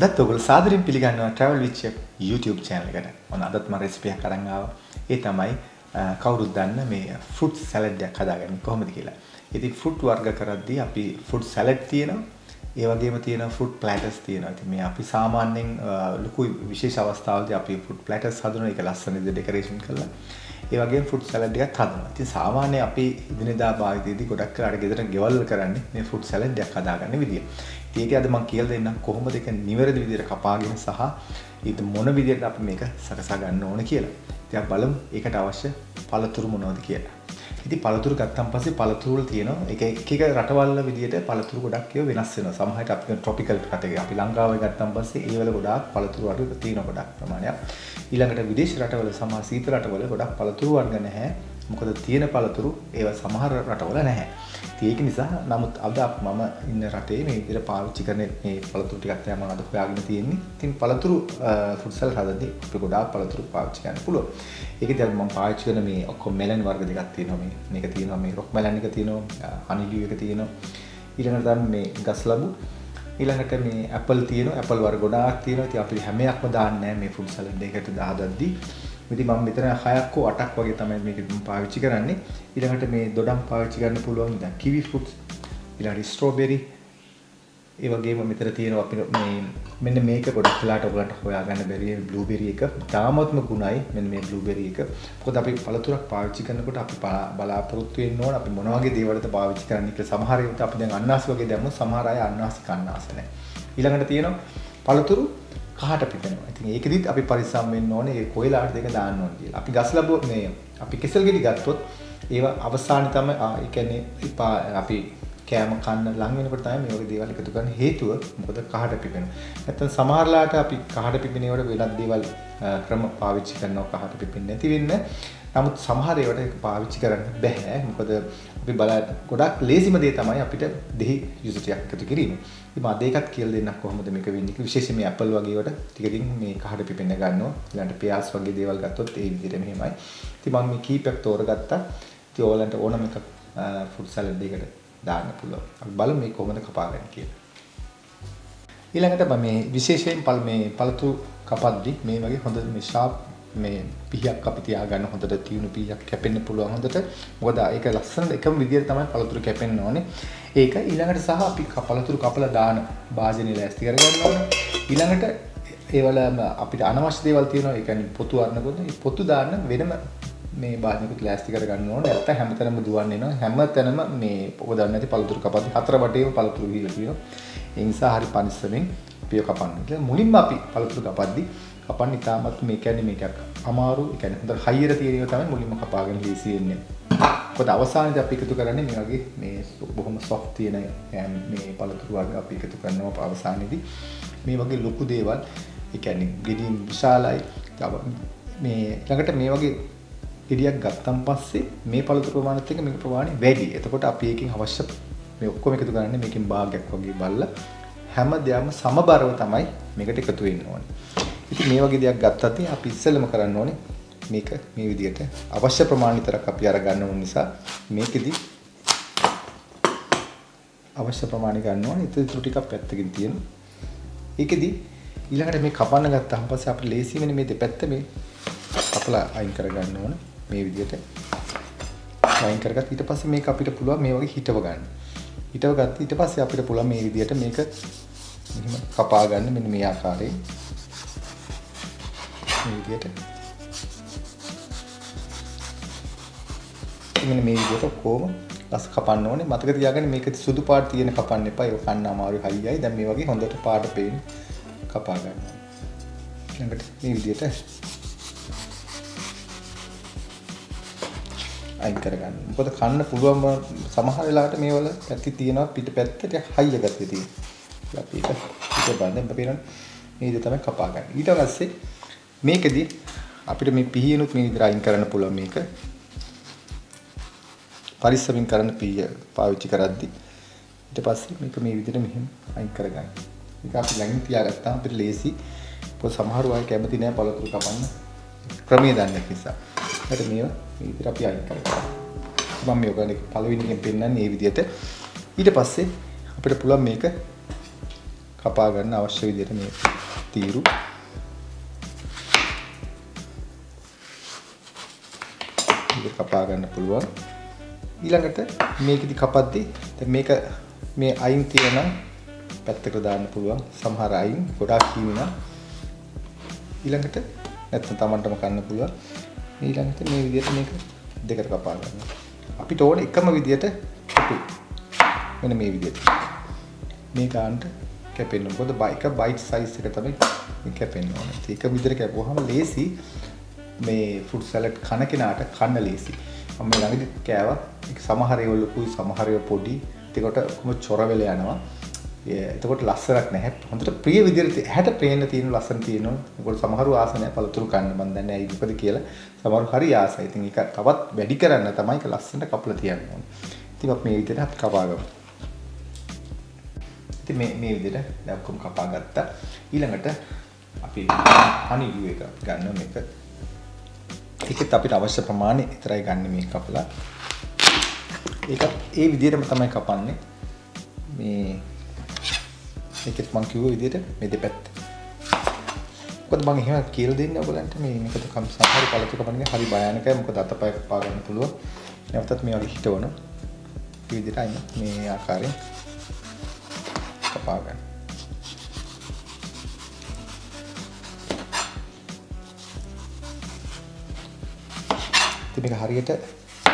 අදත් ඔයගොල්ලෝ සාදරයෙන් පිළිගන්නවා travel with chef YouTube channel එකට. මොන අදත් මම රෙසිපි එකක් අරන් ආවා. ඒ තමයි කවුරුත් දන්න මේ fruit salad එකක් හදාගන්නේ කොහොමද කියලා. ඉතින් fruit වර්ග කරද්දී අපි fruit salad තියෙනවා. ඒ වගේම තියෙනවා fruit platters තියෙනවා. ඉතින් මේ අපි සාමාන්‍යයෙන් ලොකු විශේෂ අවස්ථාවලදී අපි fruit platters හදනවා. ඒක ලස්සන විදිහට decoration කරලා. ඒ වගේම fruit salad එකක් හදනවා. ඉතින් සාමාන්‍ය අපි ඉදිනදා භාවිතයේදී ගොඩක් වෙලාවට ගෙදර ගෙවල් වල කරන්නේ මේ fruit salad එකක් හදාගන්න විදිය. ඒකේ අද මම කියලා දෙන්නම් කොහොමද ඒක නිවැරදි විදිහට කපාගෙන සහ ඊට මොන විදිහට අපි මේක සකසා ගන්න ඕන කියලා. ඉතින් අපි බලමු ඒකට අවශ්‍ය පළතුරු මොනවද කියලා. ඉතින් පළතුරු ගත්තාන් පස්සේ පළතුරු වල තියෙනවා එක රටවල් විදිහට පළතුරු ගොඩක් ඒවා වෙනස් වෙනවා. සමහරට අපි ට්‍රොපිකල් රටක අපි ලංකාවේ ගත්තාන් පස්සේ ඒ වල ගොඩාක් පළතුරු වර්ග තියෙන ගොඩක් ප්‍රමාණයක්. ඊළඟට විදේශ රටවල සමහර සීතල රටවල ගොඩක් පළතුරු වර්ග නැහැ. මොකද තියෙන පළතුරු ඒවා සමහර රටවල නැහැ. ඒක නිසා නමුත් අද මම ඉන්න රටේ මේ විදිහට පාවිච්චි කරන මේ පළතුරු ටිකක් තමයි මම අද හොයාගෙන තියෙන්නේ. ඉතින් පළතුරු ෆුඩ් සලාඩ් හදද්දී අපි ගොඩාක් පළතුරු පාවිච්චි කරන්න පුළුවන්. ඒකදී මම පාවිච්චි කරන මේ ඔක්කොම මෙලන් වර්ග දෙකක් තියෙනවා මේක තියෙනවා මේ රොක් මෙලන් එක තියෙනවා හනිඩියු එක තියෙනවා. ඊළඟට තමයි මේ ගස් ලැබු. ඊළඟට මේ ඇපල් තියෙනවා. ඇපල් වර්ග ගොඩාක් තියෙනවා. ඉතින් අපි හැම එකක්ම දාන්නේ නැහැ මේ ෆුඩ් සලාඩ් එකකට දාද්දී. ඉතින් මම මෙතන 6ක් හෝ 8ක් වගේ තමයි මේක පාවිච්චි කරන්නේ. ඊළඟට මේ දොඩම් පාවිච්චි කරන්න පුළුවන් දැන් කිවි ෆෘට්ස් ඊළඟට ස්ට්‍රෝබෙරි ඒ වගේම මෙතන තියෙනවා අපි මේ මෙන්න මේක ගොඩක් වෙලාට ඔයගලන්ට හොයාගන්න බැරි බ්ලූබෙරි එක. තාමත්ම ගුණයි මෙන්න මේ බ්ලූබෙරි එක. මොකද අපි පළතුරක් පාවිච්චි කරනකොට අපි බලාපොරොත්තු වෙන්න ඕන අපි මොන වගේ දේවල්ද පාවිච්චි කරන්නේ කියලා. සමහර ඒවාට අපි දැන් අන්නාසි වගේ දැම්මොත් සමහර අය අන්නාසි කන්නාස නැහැ. ඊළඟට තියෙනවා පළතුරු කහට පිපෙනවා. ඉතින් ඒකෙදිත් අපි පරිස්සම් වෙන්න ඕනේ ඒ කොයිලාට දෙක දාන්න ඕනේ කියලා. අපි ගස් ලැබුව මේ අපි කෙසල් ගෙඩි ගත්තොත් ඒවා අවසානයේ තමයි ඒ කියන්නේ අපි කෑම කන්න ලඟ වෙනකොට තමයි මේ වගේ දේවල් එකතු කරන්න හේතුව. මොකද කහට පිපෙනවා. නැත්නම් සමහරලාට අපි කහට පිපෙනේවට වෙනත් දේවල් ක්‍රම පාවිච්චි කරනවා කහට පිපෙන්නේ නැති වෙන්න. නමුත් සමහර ඒවාට ඒක පාවිච්චි කරන්න බෑ. මොකද අපි බලන්න ගොඩක් ලේසිම දේ තමයි අපිට දෙහි යුසු ටිකක් එකතු කිරීම. ඉතින් මම ඒකත් කියලා දෙන්නම් කොහොමද මේක වෙන්නේ. විශේෂයෙන් මේ ඇපල් වගේ ඒවාට ටිකකින් මේ කහට පිපෙන්න ගන්නවා. ඊළඟට පියාස් වගේ දේවල් ගත්තොත් ඒ විදිහට මෙහෙමයි. ඉතින් මම මේ කීපයක් තෝරගත්තා. ඉතින් ඕලන්ට ඕනම එකක් ෆුඩ් සලාඩ් එකකට දාන්න පුළුවන්. අපි බලමු මේ කොහොමද කපාගන්නේ කියලා. ඊළඟට මම මේ විශේෂයෙන් මේ පළතුරු කපද්දි මේ වගේ හොඳ මේ ෂාප් මේ පිහියක් අපි තියාගන්න හොඳට තියුණු පිහියක් කැපෙන්න පුළුවන් හොඳට. මොකද ඒක ලස්සන එකම විදියට තමයි පළතුරු කැපෙන්න ඕනේ. ඒක ඊළඟට සහ අපි පළතුරු කපලා දාන භාජනය ලෑස්ති කරගන්න ඕනේ. ඊළඟට ඒවල අපිට අනවශ්‍ය දේවල් තියෙනවා. ඒ කියන්නේ පොතු අරනකොට මේ පොතු දාන්න වෙනම මේ භාජනයකට ලෑස්ති කරගන්න ඕනේ. නැත්නම් හැමතැනම දුවන්න එනවා. හැමතැනම මේ ඔබ දන්නේ නැති පළතුරු කපද්දි හතර වටේම පළතුරු ගිහලා තියෙනවා. ඒ නිසා හරි පරිස්සමෙන් පිය කපන්න. මුලින්ම අපි පළතුරු කපද්දි කපන්න ඉතාමත් මේ කියන්නේ මේකක් අමාරු. ඒ කියන්නේ හොඳ හයියට තියෙන ඒවා තමයි මුලින්ම කපාගෙන ලීසි වෙන්නේ. මොකද අවසානයේදී අපි එකතු කරන්නේ මේ වගේ මේ බොහොම soft තියෙන මේ පළතුරු වර්ග අපි එකතු කරනවා අවසානයේදී. මේ වගේ ලොකු දේවල් ඒ කියන්නේ ගෙඩියෙන් විශාලයි. මේ ළඟට මේ වගේ ගෙඩියක් ගත්තන් පස්සේ මේ පළතුරු ප්‍රමාණයත් එක්ක මේක ප්‍රමාණය වැඩි. එතකොට අපි එකකින් අවශ්‍ය මේ ඔක්කොම එකතු කරන්නේ මේකෙන් භාගයක් වගේ බලලා හැම දෙයක්ම සමබරව තමයි මේකට එකතු වෙන්න ඕනේ. ඉතින් මේ වගේ දෙයක් ගත්තත් අපි ඉස්සෙල්ලම කරන්න ඕනේ මේක මේ විදිහට අවශ්‍ය ප්‍රමාණය විතරක් අපි අරගන්න ඕන නිසා මේකෙදි අවශ්‍ය ප්‍රමාණය ගන්න ඕනේ. ඉතින් ටිකක් පැත්තකින් තියෙනවා. ඒකෙදි ඊළඟට මේ කපන්න ගත්තාන් පස්සේ අපිට ලේසි වෙන්නේ මේ දෙපැත්ත මේ කපලා අයින් කරගන්න ඕන මේ විදිහට. අයින් කරගත්ත ඊට පස්සේ මේක අපිට පුළුවන් මේ වගේ හිටව ගන්න. හිටව ගත්ත ඊට පස්සේ අපිට පුළුවන් මේ විදිහට මේක මෙහෙම කපා ගන්න මෙන්න මේ ආකාරයෙන්. මේ විදිහට. මෙන්න මේ විදිහට කොහොම ලස් කපන්න ඕනේ. මතක තියාගන්න මේක සුදු පාට තියෙන කපන්න එපා. ඒක කන්න අමාරුයි හයියයි. දැන් මේ වගේ හොඳට පාට පේන කපා ගන්න. ඊළඟට මේ විදිහට අයින් කරගන්න. මොකද කන්න පුළුවන් සමහර වෙලාවට මේවල පැති තියෙනවා පිට පැත්ත ටික හයිය ගතිය තියෙනවා. අපි ඒක පිට බඳින්න බැරිනම් මේ විදිහ තමයි කපා ගන්න. ඊට පස්සේ මේකෙදි අපිට මේ පිහියනුත් මේ විදිහට අයින් කරන්න පුළුවන් මේක. පරිස්සමින් කරන්න පිහිය පාවිච්චි කරද්දී ඊට පස්සේ මේක මේ විදිහට මෙහෙම අයින් කරගන්න. ඒක අපි ළඟින් තියාගත්තාම අපිට ලේසි. පොත් සමහර අය කැමති නැහැ පළතුරු කපන්න. ක්‍රමයේ දන්නේ නිසා. ඒකට මේවා මේ විදිහට අපි අයින් කරගන්නවා. මම මේ ඔයගොල්ලෝ පළවෙනි එකෙන් පෙන්නන්නේ මේ විදිහට. ඊට පස්සේ අපිට පුළුවන් මේක කපා ගන්න අවශ්‍ය විදිහට මේ තීරු. මේක කපා ගන්න පුළුවන්. ඊළඟට මේකෙදි කපද්දී දැන් මේක මේ අයින් තියෙන පැත්තකට දාන්න පුළුවන්. සමහර අයින් ගොඩාක් කීවි නම් ඊළඟට නැත්නම් Tamanටම කන්න පුළුවන්. ඊළඟට මේ විදිහට මේක දෙකට කපා ගන්න. අපිට ඕනේ එකම විදිහට කපුයි. මෙන්න මේ විදිහට. මේ ගන්නට කැපෙන්න. මොකද එක බයිට් සයිස් එක තමයි මේ කැපෙන්න ඕනේ. ඒක විදිහට කැපුවාම ලේසි මේ ෆෘට් සලාඩ් කන කෙනාට කන්න ලේසි. මම මේ ළඟදි කෑවා. ඒක සමහර ඒවා ලොකුයි සමහර ඒවා පොඩි. ඒකට කොහොම චොර වෙලා යනවා. එතකොට ලස්සනක් නැහැ. හොඳට ප්‍රිය විදිහට ඇහැට පේන්න තියෙන ලස්සන තියෙනවා. ඒකට සමහරව ආස නැහැ පළතුරු කන්න. මම දන්නේ නැහැ මොකද කියලා. සමහරව හරි ආසයි. ඉතින් ඒක තවත් වැඩි කරන්න තමයි ඒක ලස්සනට කපලා තියන්න ඕනේ. ඉතින් අපි මේ විදිහට අපි කපා ගමු. ඉතින් මේ විදිහට දැන් ඔක්කොම කපා ගත්තා. ඊළඟට අපි හනි ග්ලූ එක ගන්න මේක. ඒකත් අපිට අවශ්‍ය ප්‍රමාණය විතරයි ගන්න මේ කපලා. ඒකත් ඒ විදිහටම තමයි කපන්නේ. මේ ඒකත් මම කිව්ව විදිහට මේ දෙපැත්ත. මොකද මම එහෙම කියලා දෙන්නේ ඔයගලන්ට මේ මොකද සමහර පළතුරු කපන්නේ හරි භයානකයි. මොකද අතපය කපා ගන්න පුළුවන්. නැවතත් මේ වගේ හිටවන. මේ විදිහට අයින් මේ ආකාරයෙන් කපා ගන්න. ඉතින් මේක හරියට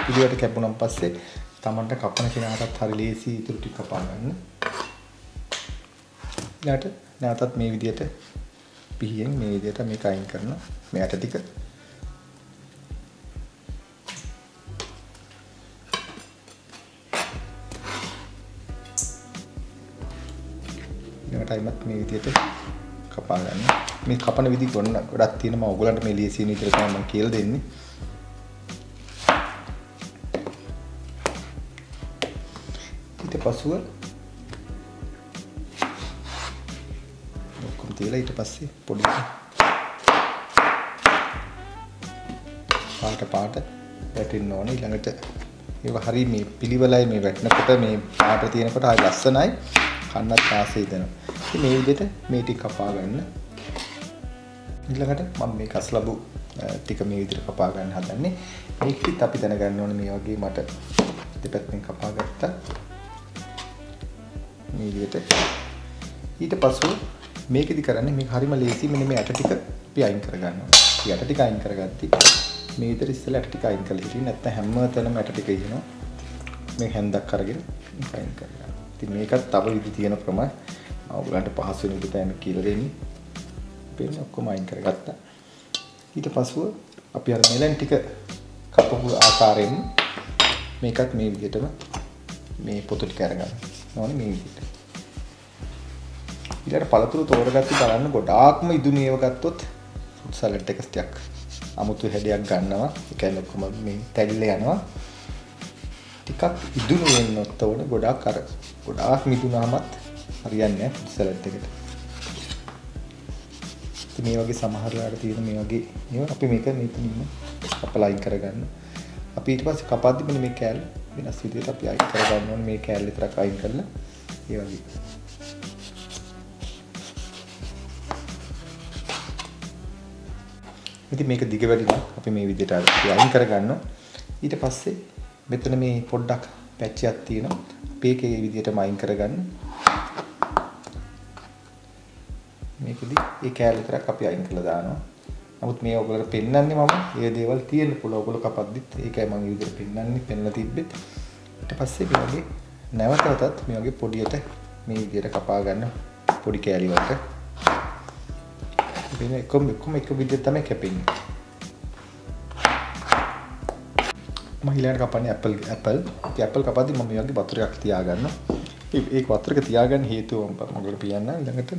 පිළිවෙලට කැපුණාන් පස්සේ Tamanට කපන කෙනාටත් හරි ලේසි ඉතුරු ටික කපා ගන්න. ඊළඟට නැවතත් මේ විදිහට පිහියෙන් මේ විදිහට මේක අයින් කරනවා. මේ ඇට ටික. ඊළඟට මේ විදිහට කපා ගන්න. මේ කපන විදි ගොඩක් තියෙනවා. ඔයගලන්ට මේ ලියසින විදිහට තමයි මම කියලා දෙන්නේ. ඊට පස්ව ඔක්කොම තියලා ඊට පස්සේ පොඩි පාට වැටෙන්න ඕනේ. ඊළඟට ඒව හරි මේ පිළිවෙලයි මේ වැටෙනකොට මේ පාට තියෙනකොට හරි ලස්සනයි. කන්නත් ආසයි දෙනවා. ඉතින් මේ විදිහට මේ ටික කපා ගන්න. ඊළඟට මම මේ කස්ලබු ටික මේ විදිහට කපා ගන්න හදන්නේ. මේකෙත් අපි දැනගන්න ඕනේ මේ වගේ මට දෙපැත්තෙන් කපා ගත්තා. මේ විදිහට ඊට පස්ව මේකෙදි කරන්නේ මේක හරිම ලේසි. මෙන්න මේ ඇට ටික අපි අයින් කරගන්නවා. මේ ඇට ටික අයින් කරගත්තී මේ විතර ඉස්සෙල්ලා ඇට ටික අයින් කරලා හිටියේ නැත්නම් හැම තැනම ඇට ටික ඉනවා. මේ හැන්දක් අරගෙන අයින් කරගන්න. ඉතින් මේකත් තව විදි තියෙන ප්‍රමාණය ඔයගලන්ට පහසු වෙන විදිහට තමයි කියලා දෙන්නේ. අපි ඔක්කොම අයින් කරගත්තා. ඊට පස්ව අපි අර මෙලන් ටික කපපු ආකාරයෙන් මේකත් මේ විදිහටම මේ පොතු ටික අරගන්න. ඕනේ මේ විදිහට. ඊළඟට පළතුරු තෝරගත්ත බලන්න ගොඩාක්ම ඉදුණු ඒව ගත්තොත් ෆෘට් සලාඩ් එක ටිකක් අමුතු හැඩයක් ගන්නවා. ඒ කියන්නේ ඔක්කොම මේ තැල්ල යනවා. ටිකක් ඉදුණු වෙන්නත් ඕනේ. ගොඩාක් මිදුණාමත් හරියන්නේ නැහැ ෆෘට් සලාඩ් එකට. ඉතින් මේ වගේ සමහර වෙලාවට තියෙන මේ වගේ ඒවා අපි මේක මෙතනින්ම අපලයින් කරගන්න. අපි ඊට පස්සේ කපද්දි මෙන්න මේ කෑල්ල වෙනස් විදිහට අපි අයින් කරගන්න ඕනේ. මේ කෑල්ල විතරක් අයින් කරලා ඒ වගේ. ඉතින් මේක දිග වැඩි නම් අපි මේ විදිහට අයින් කරගන්නවා. ඊට පස්සේ මෙතන මේ පොඩ්ඩක් පැච්චයක් තියෙනවා. අපි ඒක මේ විදිහටම අයින් කරගන්න. මේකෙදි ඒ කෑල්ල විතරක් අපි අයින් කරලා දානවා. නමුත් මේ ඔයගොල්ලෝ පෙන්නන්නේ මම මේ දේවල් තියෙන්න පුළුවන්. ඔයගොල්ලෝ කපද්දිත් ඒකයි මම මේ විදිහට පෙන්නන්නේ. පෙන්නලා තිබ්බෙත් ඊට පස්සේ මේ වගේ නැවතත් මේ වගේ පොඩියට මේ විදිහට කපා ගන්න පොඩි කෑලි වලට. ඉතින් එකම එක විදිහට තමයි කැපෙන්නේ. මම ඊළඟට කපන්නේ ඇපල්. ඇපල් කපද්දි මම මේ වගේ වතුර එකක් තියාගන්නවා. ඒක වතුර එක තියාගන්න හේතුව මම ඔයගොල්ලෝ කියන්න ඊළඟට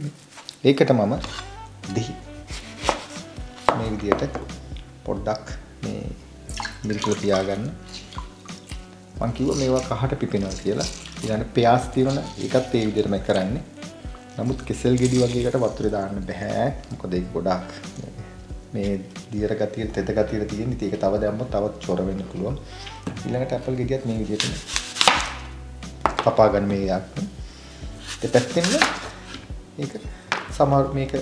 ඒකට මම දෙහි මේ විදිහට පොඩ්ඩක් මේ මිරිකල තියාගන්න. මම කිව්වා මේවා කහට පිපෙනවා කියලා. ඊළඟ පියාස් තියෙනවනේ ඒකත් ඒ විදිහටමයි කරන්නේ. නමුත් කෙසෙල් ගෙඩි වගේ එකට වතුරේ දාන්න බෑ. මොකද ඒක ගොඩාක් මේ දියර ගතිය තෙත ගතිය තියෙන. ඉතින් ඒක තව දැම්මොත් තවත් චොර වෙන්න පුළුවන්. ඊළඟට ඇපල් ගෙඩියත් මේ විදිහට කපා ගන්න මේ යක්. දෙපැත්තෙන්ම ඒක සමහර මේක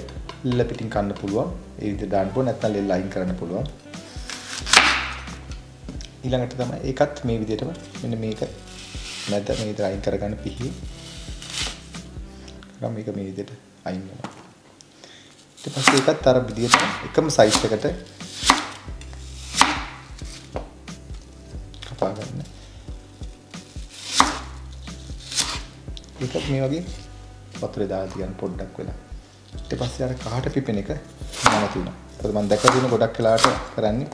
ලෙල්ල පිටින් කන්න පුළුවන්. ඒ විදිහට දාන්න පුළුවන්. නැත්නම් ලෙල්ල අයින් කරන්න පුළුවන්. ඊළඟට තමයි ඒකත් මේ විදිහටම මෙන්න මේක මැද මේ විදිහට අයින් කරගන්න පිහින්. මේක මේ විදිහට අයින් වෙනවා. ඊට පස්සේ ඒකත් අර විදිහට එකම සයිස් එකට කපා ගන්න. ඒකත් මේ වගේ වතුරේ දාලා තියන්න පොඩ්ඩක් වෙලා. ඊට පස්සේ අර කහට පිපෙන එක නවතිනවා. ඒකද මම දැක්කා තියෙන ගොඩක් වෙලාවට කරන්නේ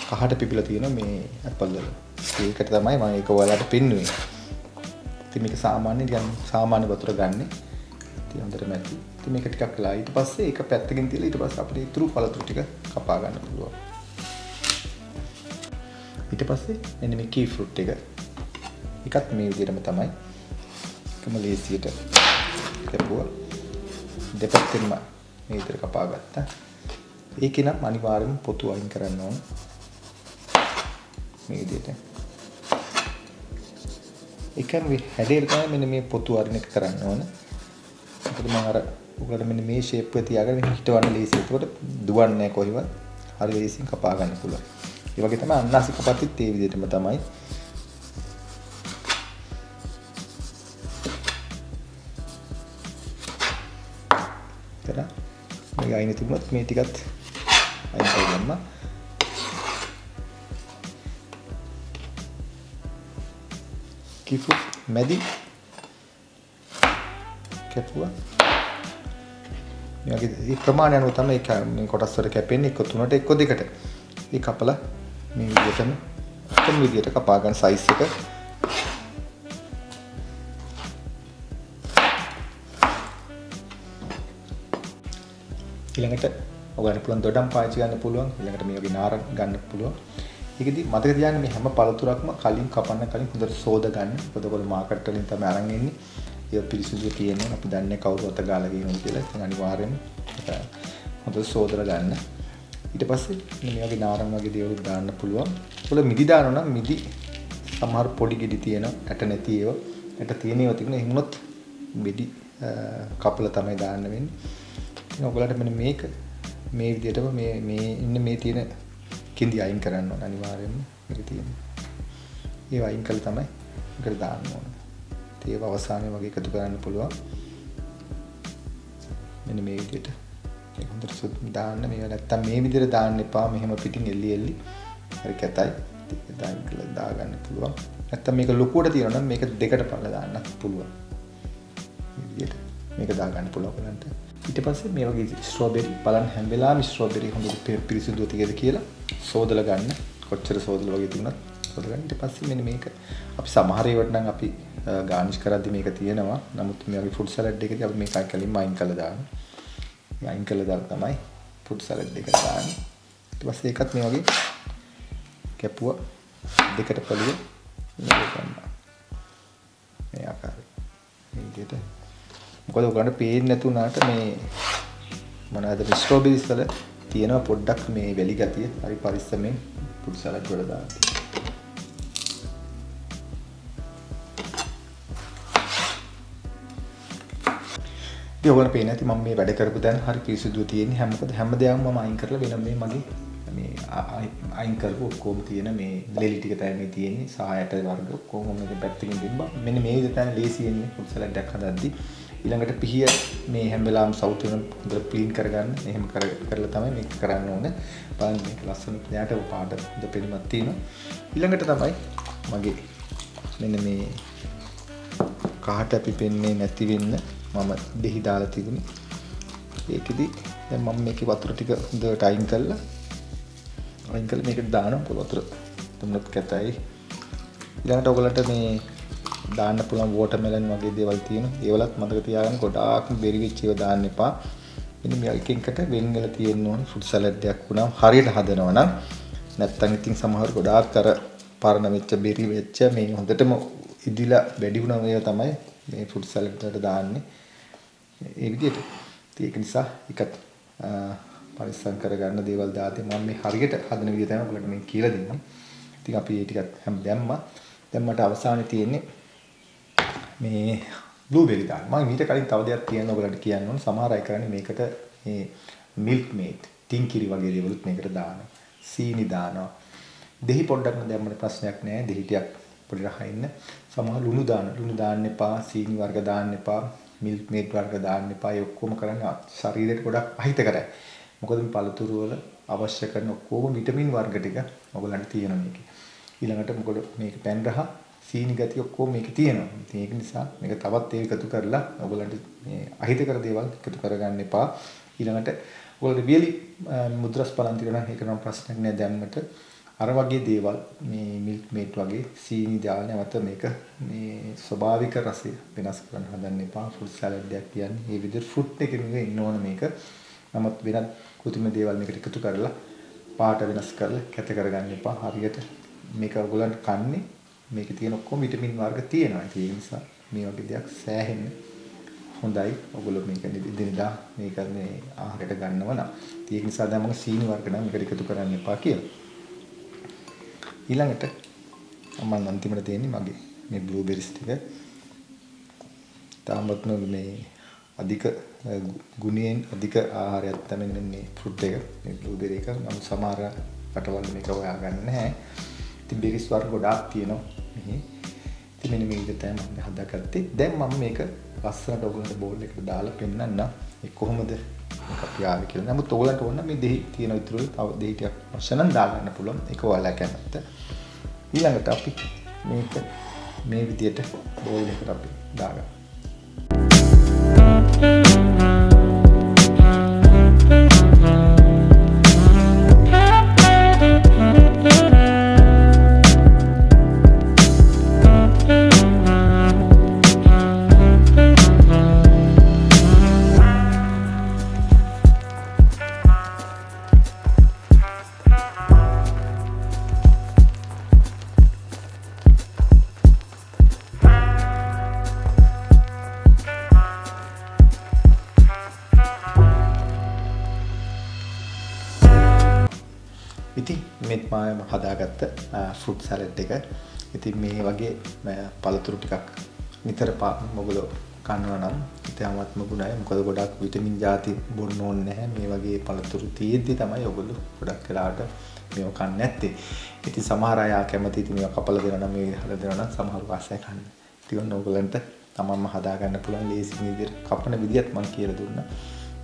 කහට පිපිලා තියෙන මේ ඇපල් වල. ඒකට තමයි මම ඒක ඔයාලට පෙන්නුවේ. ඉතින් මේක සාමාන්‍ය වතුර ගන්න. ඉතින් හොඳට මැටි. ඉතින් මේක ටිකක් වෙලා ඊට පස්සේ ඒක පැත්තකින් තියලා ඊට පස්සේ අපිට ඉතුරු පළතුරු ටික කපා ගන්න පුළුවන්. ඊට පස්සේ මෙන්න මේ කී ෆෘට් එක. ඒකත් මේ විදිහටම තමයි. එකම ලේසියට කැපුවා. දෙපැත්තෙන්ම මේ විදිහට කපා ගත්තා. ඒකේ නම් අනිවාර්යයෙන්ම පොතු අයින් කරන්න ඕන. මේ විදිහට. ඒකම හැඩයට තමයි මෙන්න මේ පොතු අරින එක කරන්න ඕන. මොකද මම අර උගලට මෙන්න මේ ෂේප් එක තියාගෙන හිටවන්න ලේසියි. ඒකට දුවන්නේ නැහැ කොහෙවත්. හරි ලේසියෙන් කපා ගන්න පුළුවන්. ඒ වගේ තමයි අන්නාසි කපද්දිත් ඒ විදිහටම තමයි. කරා. මේ අයින තිබුණත් මේ ටිකත් අයින් කරගන්න. කිෆු මැදි කැපුවා. මේ වගේ මේ ප්‍රමාණය අනුව තමයි මේ කොටස් වල කැපෙන්නේ එක්ක 3ට එක්ක 2ට. මේ කපලා මේ විදිහටම කොම් විදිහට කපා ගන්න සයිස් එක. ඊළඟට ඔයගොල්ලන්ට පුළුවන් දොඩම් පාවිච්චි ගන්න පුළුවන්. ඊළඟට මේ වගේ නාර ගන්න පුළුවන්. ඒකෙදි මතක තියාගන්න මේ හැම පළතුරක්ම කලින් කපන්න කලින් හොඳට සෝද ගන්න. මොකද ඔයගොල්ලෝ මාකට් වලින් තමයි අරන් එන්නේ. ඒක පිරිසිදු තියෙනවා. අපි දන්නේ කවුරු අත ගාලා ගිනවද කියලා. ඉතින් අනිවාර්යෙන්ම හොඳට සෝදලා ගන්න. ඊට පස්සේ මේ වගේ නාරම් වගේ දේවල් දාන්න පුළුවන්. ඔයගොල්ලෝ මිදි දානවා නම් මිදි සමහර පොඩි ගෙඩි තියෙනවා. ඇට නැති ඒවා. ඇට තියෙන ඒවා තිබුණා. එහෙමනොත් මිදි කපලා තමයි දාන්න වෙන්නේ. ඉතින් ඔයගොල්ලන්ට මෙන්න මේක මේ විදිහටම මේ මේ තියෙන කිඳි අයින් කරන්න ඕන අනිවාර්යයෙන්ම මේක තියෙන. ඒව අයින් කළා තමයි මේකට දාන්න ඕන. ඒව අවසානයේ වගේ එකතු කරන්න පුළුවන්. මෙන්න මේ විදිහට. ඒක හොඳට සුදු දාන්න. මේව නැත්තම් මේ විදිහට දාන්න එපා. මෙහෙම පිටින් එල්ලි හරි කැතයි. ඒක දාන්න කියලා දාගන්න පුළුවන්. නැත්තම් මේක ලොකුවට තියනවා නම් මේක දෙකට පල්ල දාන්න පුළුවන්. මේ විදිහට මේක දාගන්න පුළුවන් බලන්න. ඊට පස්සේ මේ වගේ ස්ට්‍රෝබෙරි බලන්න හැම වෙලාවෙම ස්ට්‍රෝබෙරි හොඳට පිරිසිදුව තියද කියලා සෝදලා ගන්න. කොච්චර සෝදලා වගේ තිබුණත් සෝදලා ගන්න. ඊට පස්සේ මෙන්න මේක අපි සමහර ඒවට නම් අපි ගානිෂ් කරද්දි මේක තියෙනවා. නමුත් මේ වගේ ෆෘට් සලාඩ් එකේදී අපි මේක කලින්ම අයින් කරලා දානවා. මේ අයින් කරලා දාලා තමයි ෆෘට් සලාඩ් එක දාන්නේ. ඊට පස්සේ ඒකත් මේ වගේ කැපුවා දෙකට පළුව මේක ගන්නවා. මේ ආකාරයෙන්. මේ විදිහට මොකද ඔයගොල්ලන්ට පේන්නේ නැතුණාට මේ මොනවාද ස්ට්‍රෝබෙරිස් වල තියෙනවා පොඩ්ඩක් මේ වැලි ගතිය. හරි පරිස්සමෙන් ෆෘට් සලාඩ් වල දාන්න. ඉතින් ඔයගොල්ලන්ට පේන්නේ නැති මම මේ වැඩ කරපු දැන් හරි පිරිසිදුව තියෙන්නේ. මොකද හැම දෙයක්ම මම අයින් කරලා වෙන මේ මගේ මේ අයින් කරපු ඔක්කොම තියෙන මේ ලෙලි ටික තමයි මේ තියෙන්නේ. සායට වර්ග ඔක්කොම මේක පැත්තකින් තිබ්බා. මෙන්න මේ විදිහට තමයි ලේසියෙන්නේ ෆෘට් සලාඩ් එකක් හදද්දි. ඊළඟට පිහිය මේ හැම වෙලාවම සවුත් වෙන හොඳට ක්ලීන් කරගන්න. එහෙම කරලා තමයි මේක කරන්න ඕනේ. බලන්න මේක ලස්සන ඥාට පාට හොඳ පෙනුමක් තියෙනවා. ඊළඟට තමයි මගේ මෙන්න මේ කහට පිපෙන්නේ නැති වෙන්න මම දෙහි දාලා තිබුණේ. ඒකෙදි දැන් මම මේකේ වතුර ටික හොඳට අයින් කළා මේකට දානවා වතුර. තුනත් කැතයි. ඊළඟට ඔයගලන්ට මේ දාන්න පුළුවන් වෝටර්මෙලන් වගේ දේවල් තියෙනවා. ඒවලත් මතක තියාගන්න ගොඩාක් බෙරි වෙච්ච ඒවා දාන්න එපා. මෙන්න මේ එකකට වෙන් වෙලා තියෙන්න ඕන ෆෘට් සලාඩ් එකක් වුණාම හරියට හදනවා නම් නැත්තම් ඉතින් සමහර ගොඩාක් අර පරණ වෙච්ච බෙරි වෙච්ච මේ හොඳටම ඉදිලා වැඩි වුණා ඒවා තමයි මේ ෆෘට් සලාඩ් වලට දාන්නේ. ඒ විදිහට. ඒක නිසා එකත් පරිස්සම් කරගන්න දේවල් දාතේ මම මේ හරියට හදන විදිහ තමයි ඔයගලට මේ කියලා දෙන්නේ. ඉතින් අපි මේ ටිකත් හැම දැම්මා. දැන් මට අවසානයේ තියෙන්නේ මේ බ්ලූබෙරි දාන්න. මම ඊට කලින් තව දෙයක් කියන්න ඔයගලට කියන්න ඕන. සමහර අය කරන්නේ මේකට මේ මිල්ක් මේඩ් ටින්කිරි වගේ දේවලුත් මේකට දානවා. සීනි දානවා. දෙහි පොඩ්ඩක් දැම්මම ප්‍රශ්නයක් නෑ. දෙහි ටිකක් පොඩි රහින්න. සමහර ලුණු දානවා. ලුණු දාන්න එපා. සීනි වර්ග දාන්න එපා. මිල්ක් මේඩ් වර්ග දාන්න එපා. ඒ ඔක්කොම කරන්නේ ශරීරයට ගොඩක් අහිතකරයි. මොකද මේ පළතුරු වල අවශ්‍ය කරන ඔක්කොම විටමින් වර්ග ටික ඔයගලන්ට තියෙනවා මේකේ. ඊළඟට මොකද මේක පැන් රහ සීනි ගතිය ඔක්කොම මේකේ තියෙනවා. ඉතින් ඒක නිසා මේක තවත් ඒක එකතු කරලා ඔයගලන්ට මේ අහිතකර දේවල් එකතු කරගන්න එපා. ඊළඟට ඔයගලට වියලි මුද්‍රස් බලන් තියෙනවා නම් ඒක නම් ප්‍රශ්නයක් නෑ දැම්මට. අර වගේ දේවල් මේ මිල්ක් මේඩ් වගේ සීනි දාලා නැවත මේක මේ ස්වභාවික රසය වෙනස් කරන්න හදන්න එපා. ෆෘට් සලාඩ් එකක් කියන්නේ මේ විදිහට ෆෘට් එකේ ඉන්න ඕන මේක. නමුත් වෙනත් කෘත්‍රිම දේවල් මේකට එකතු කරලා පාට වෙනස් කරලා කැත කරගන්න එපා. හරියට මේක ඔයගොල්ලන්ට කන්නේ මේකේ තියෙන ඔක්කොම විටමින් වර්ග තියෙනවා. ඒ නිසා මේ වගේ දෙයක් සෑහෙන්න හොඳයි. ඔයගොල්ලෝ මේක දිනදා මේක මේ ආහාරයට ගන්නව නම්. ඒක නිසා දැන් මම සීනි වර්ග නම් මේකට එකතු කරන්න එපා කියලා. ඊළඟට මම අන්තිමට තියෙන්නේ මගේ මේ බ්ලූබෙරිස් ටික. තාමත් මේ අධික ගුණයෙන් අධික ආහාරයක් තමයි මේ ෆෘට් එක. මේ බ්ලූබෙරි එක නම් සමහර රටවල් මේක හොයාගන්න නැහැ. ඉතින් බෙරිස් වර්ග ගොඩාක් තියෙනවා මෙහි. ඉතින් මෙන්න මේ විදිහට තමයි මම හදාගත්තේ. දැන් මම මේක ලස්සනට ඔයගොල්ලන්ට බෝල් එකට දාලා පෙන්නන්න. ඒ කොහොමද මේක අපි ආවේ කියලා. නමුත් ඔයගොල්ලන්ට ඕන මේ දෙහි තියෙන විතර තව දෙහි ටිකක් අවශ්‍ය නම් දාගන්න පුළුවන්. ඒක ඔයාලා කැමතිද? ඊළඟට අපි මේක මේ විදිහට බෝල් එකට අපි දාගන්න. ඉතින් මේ මම හදාගත්ත ෆෘට් සලාඩ් එක. ඉතින් මේ වගේ පළතුරු ටිකක් නිතර මොගලෝ කනවා නම් ඉතාමත්ම ගුණයි. මොකද ගොඩක් විටමින් ಜಾති බොන්න ඕනේ නැහැ. මේ වගේ පළතුරු තියෙද්දි තමයි ඔයගොල්ලෝ ගොඩක් වෙලාවට මේව කන්නේ නැත්තේ. ඉතින් සමහර අය කැමති ඉතින් මේව කපලා දෙනවා නම් මේ හදලා දෙනවා නම් සමහර වාසය කන්න. ඉතින් ඔයගොල්ලන්ට තමන්ම හදා ගන්න පුළුවන් ලේසි විදිහට කපන විදිහත් මම කියලා දුන්නා.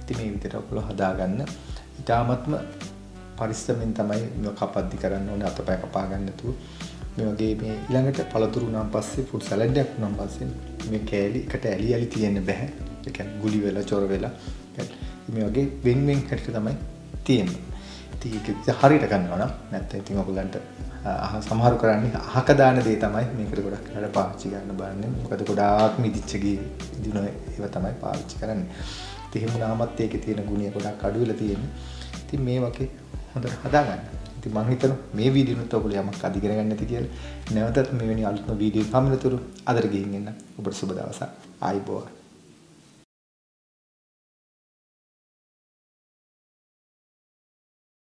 ඉතින් මේ විදිහට ඔයගොල්ලෝ හදා ගන්න. ඉතාමත්ම පරිස්සමෙන් තමයි මේ කපද්දි කරන්න ඕනේ. අතපය කපා ගන්න නැතුව. මේ වගේ මේ ඊළඟට පළතුරු උනාන් පස්සේ ෆෘට් සලාඩ් එකක් උනාන් පස්සේ මේ කෑලි එකට ඇලි තියෙන්න බෑ. ඒ කියන්නේ ගුලි වෙලා චොර වෙලා මේ වගේ වෙන් වෙන් හැටියට තමයි තියෙන්නේ. ඉතින් ඒක හරියට ගන්නවා නම් නැත්නම් ඉතින් ඔයගොල්ලන්ට සමහරු කරන්නේ අහක දාන දේ තමයි මේකට ගොඩක් වෙලාවට පාවිච්චි කරන්න බලන්නේ. මොකද ගොඩාක් මිදිච්ච දින ඒවා තමයි පාවිච්චි කරන්නේ. ඉතින් එහෙම වුණාමත් ඒකේ තියෙන ගුණය ගොඩක් අඩු වෙලා තියෙන්නේ. ඉතින් මේ වගේ හොඳට හදාගන්න. ඉතින් මම හිතනවා මේ වීඩියෝ උත් ඔයගොල්ලෝ යමක් අධි ඉගෙන ගන්න නැති කියලා. නැවතත් මෙවැනි අලුත්ම වීඩියෝ පමණතුරු අදට ගිහින් එන්න. ඔබට සුබ දවසක්. ආයිබෝවන්.